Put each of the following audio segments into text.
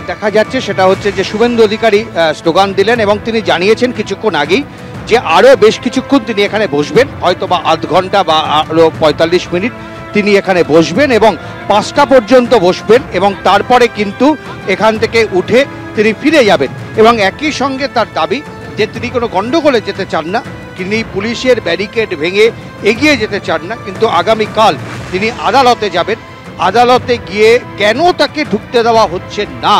দেখা যাচ্ছে সেটা হচ্ছে যে শুভেন্দু অধিকারী স্লোগান দিলেন এবং তিনি জানিয়েছেন কিছুক্ষণ আগেই যে আরও বেশ কিছুক্ষণ তিনি এখানে বসবেন, হয়তো বা আধ ঘন্টা বা আরও ৪৫ মিনিট তিনি এখানে বসবেন এবং ৫টা পর্যন্ত বসবেন এবং তারপরে কিন্তু এখান থেকে উঠে তিনি ফিরে যাবেন। এবং একই সঙ্গে তার দাবি যে তিনি কোনো গণ্ডগোলে যেতে চান না, তিনি পুলিশের ব্যারিকেড ভেঙে এগিয়ে যেতে চান না, কিন্তু আগামীকাল তিনি আদালতে যাবেন। আদালতে গিয়ে কেন তাকে ঢুকতে দেওয়া হচ্ছে না,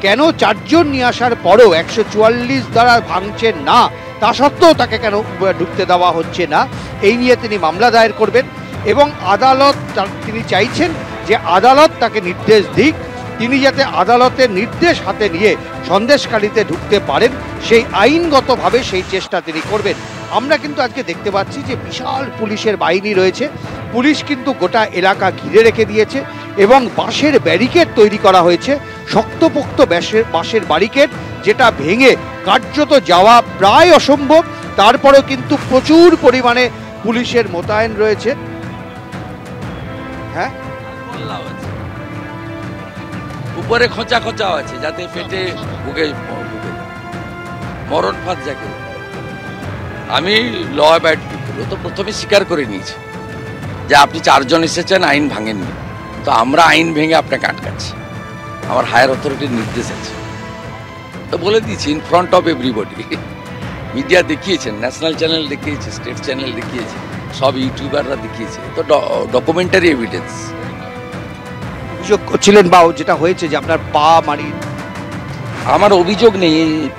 কেন 4 জন নিয়ে আসার পরেও 144 দ্বারা ভাঙছেন না, তা সত্ত্বেও তাকে কেন ঢুকতে দেওয়া হচ্ছে না, এই নিয়ে তিনি মামলা দায়ের করবেন। এবং আদালত তিনি চাইছেন যে আদালত তাকে নির্দেশ দিক, তিনি যাতে আদালতের নির্দেশ হাতে নিয়ে সন্দেশখালিতে ঢুকতে পারেন, সেই আইনগতভাবে সেই চেষ্টা তিনি করবেন। আমরা কিন্তু আজকে দেখতে পাচ্ছি যে বিশাল পুলিশের বাহিনী রয়েছে, পুলিশ কিন্তু গোটা এলাকা ঘিরে রেখে দিয়েছে এবং বাঁশের ব্যারিকেড তৈরি করা হয়েছে, শক্তপোক্ত বাঁশের ব্যারিকেড, যেটা ভেঙে কার্যত যাওয়া প্রায় অসম্ভব। তারপরেও কিন্তু প্রচুর পরিমাণে পুলিশের মোতায়েন রয়েছে। হ্যাঁ, উপরে খোঁচা খোঁচা আছে যাতে ফেটে বুকে মরণ ফাঁদ যাকে। আমি ল অ্যাবাইড পিপল, তো প্রথমে স্বীকার করে নিয়েছি যে আপনি 4 জন এসেছেন, আইন ভাঙেননি, তো আমরা আইন ভেঙে আপনাকে আটকাচ্ছি, আমার হায়ার অথরিটির নির্দেশ আছে। তো বলে দিয়েছি in front of everybody. Media দেখিয়েছেন, ন্যাশনাল চ্যানেল দেখিয়েছে, স্টেট চ্যানেল দেখিয়েছে, সব ইউটিউবাররা দেখিয়েছে, তো ডকুমেন্টারি এভিডেন্স। অভিযোগ করছিলেন বা যেটা হয়েছে যে আপনার পা মারি, আমার অভিযোগ নেই,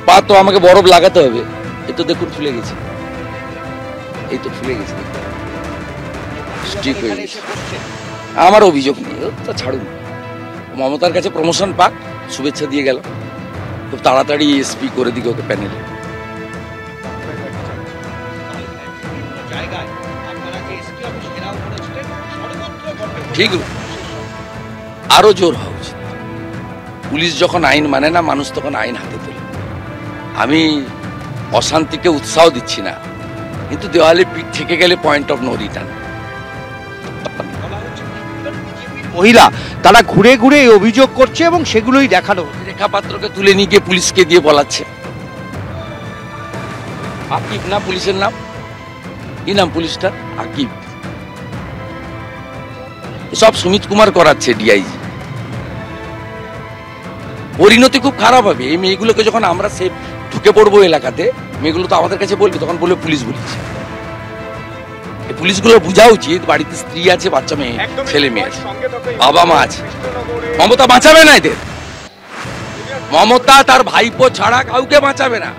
পা তো আমাকে বরফ লাগাতে হবে। এই তো দেখুন ফুলে গেছে, এই তো ফুলে গেছে, আমার অভিযোগ নেই, তো ছাড়ুন। মমতার কাছে প্রমোশন পাক, শুভেচ্ছা দিয়ে গেল, খুব তাড়াতাড়ি এসপি করে দিকে ওকে প্যানেলে। ঠিক, আরো জোর হওয়া উচিত। পুলিশ যখন আইন মানে না, মানুষ তখন আইন হাতে তোলে। আমি অশান্তিকে উৎসাহ দিচ্ছি না, কিন্তু দেওয়ালে পিঠ থেকে গেলে পয়েন্ট অফ নো রিটার্ন। মহিলা তারা ঘুরে ঘুরে এই অভিযোগ করছে এবং সেগুলোই দেখানো। রেখা পাত্রকে তুলে নিয়ে গিয়ে পুলিশকে দিয়ে বলাচ্ছে। আকিব না পুলিশের নাম, কি নাম পুলিশটা? আকিব। সব সুমিত কুমার করাচ্ছে, ডিআইজি। পরিণতি খুব খারাপ হবে। এই মেয়েগুলোকে যখন আমরা সে ঢুকে পড়বো এলাকাতে, মেয়েগুলো তো আমাদের কাছে বলবে, তখন বলবে পুলিশ বলেছে। পুলিশগুলো বোঝা উচিত বাড়িতে স্ত্রী আছে, বাচ্চা মেয়ে, ছেলে মেয়ে আছে, বাবা মা আছে। মমতা বাঁচাবে না এদের, মমতা তার ভাইপো ছাড়া কাউকে বাঁচাবে না।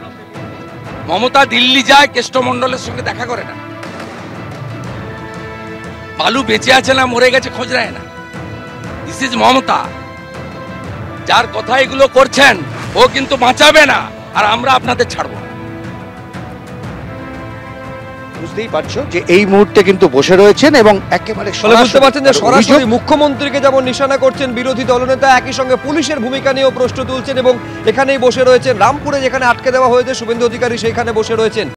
মমতা দিল্লি যায়, কেষ্টমণ্ডলের সঙ্গে দেখা করে না। বালু বেঁচে আছে না মরে গেছে খোঁজ নেয় না। This is Mamata. যার কথা এগুলো করছেন ও কিন্তু বাঁচাবে না, আর আমরা আপনাদের ছাড়বো। বুঝতেই পারছো যে এই মুহূর্তে কিন্তু বসে রয়েছেন এবং একেবারে বুঝতে পারছেন যে সরাসরি মুখ্যমন্ত্রীকে যেমন নিশানা করছেন বিরোধী দলনেতা, একই সঙ্গে পুলিশের ভূমিকা নিয়েও প্রশ্ন তুলছেন এবং এখানেই বসে রয়েছেন। রামপুরে যেখানে আটকে দেওয়া হয়েছে শুভেন্দু অধিকারী, সেইখানে বসে রয়েছেন।